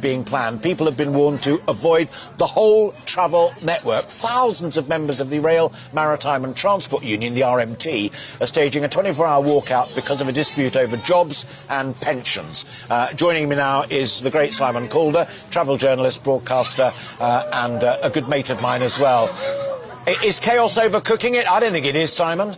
being planned. People have been warned to avoid the whole travel network. Thousands of members of the Rail, Maritime and Transport Union, the RMT, are staging a 24-hour walkout because of a dispute over jobs and pensions. Joining me now is the great Simon Calder, travel journalist, broadcaster, and a good mate of mine as well. Is chaos overcooking it? I don't think it is, Simon.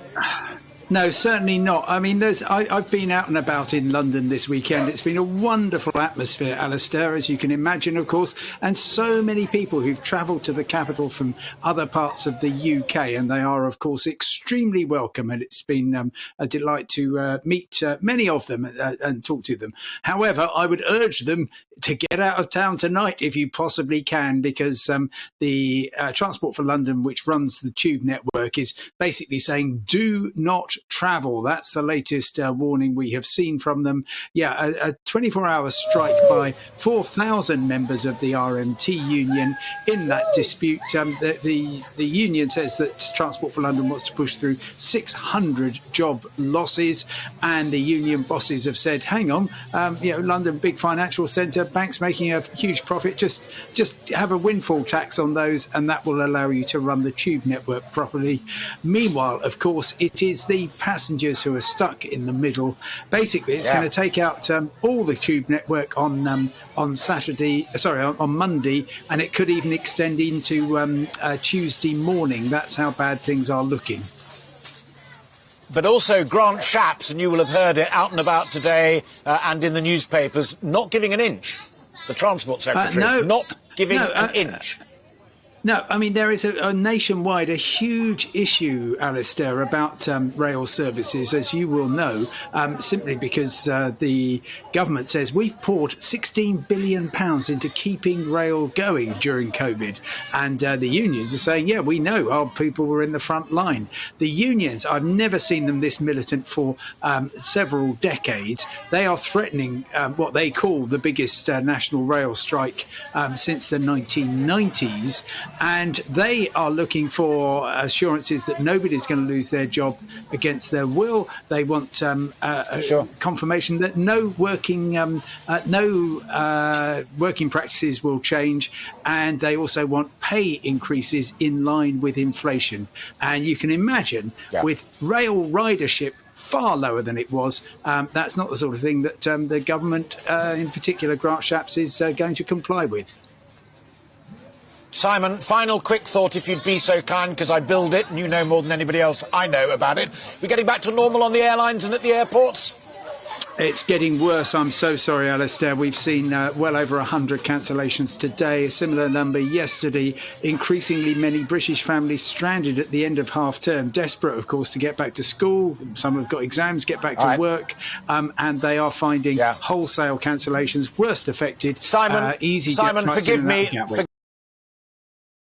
No, certainly not. I mean, I've been out and about in London this weekend. It's been a wonderful atmosphere, Alistair, as you can imagine, of course, and so many people who've travelled to the capital from other parts of the UK, and they are, of course, extremely welcome, and it's been a delight to meet many of them and talk to them. However, I would urge them to get out of town tonight if you possibly can, because the Transport for London, which runs the tube network, is basically saying do not travel. That's the latest warning we have seen from them. Yeah, a 24-hour strike by 4,000 members of the RMT union in that dispute. The union says that Transport for London wants to push through 600 job losses, and the union bosses have said, hang on, London, big financial centre, banks making a huge profit, just have a windfall tax on those, and that will allow you to run the tube network properly. Meanwhile, of course, it is the passengers who are stuck in the middle. Basically, it's going to take out all the tube network on Monday, and it could even extend into Tuesday morning. That's how bad things are looking. But also Grant Shapps, and you will have heard it out and about today and in the newspapers, not giving an inch. The Transport Secretary not giving an inch. No, I mean, there is a nationwide, a huge issue, Alistair, about rail services, as you will know, simply because the government says we've poured £16 billion into keeping rail going during COVID. And the unions are saying, yeah, we know our people were in the front line. The unions, I've never seen them this militant for several decades. They are threatening what they call the biggest national rail strike since the 1990s. And they are looking for assurances that nobody's going to lose their job against their will. They want confirmation that no working practices will change, and they also want pay increases in line with inflation. And you can imagine with rail ridership far lower than it was, that's not the sort of thing that the government, in particular Grant Shapps, is going to comply with. Simon, final quick thought, if you'd be so kind, because I build it and you know more than anybody else I know about it. We're getting back to normal on the airlines and at the airports? It's getting worse. I'm so sorry, Alistair. We've seen well over 100 cancellations today, a similar number yesterday. Increasingly many British families stranded at the end of half-term, desperate, of course, to get back to school. Some have got exams, get back to work, and they are finding wholesale cancellations worst affected. Simon, easy forgive me.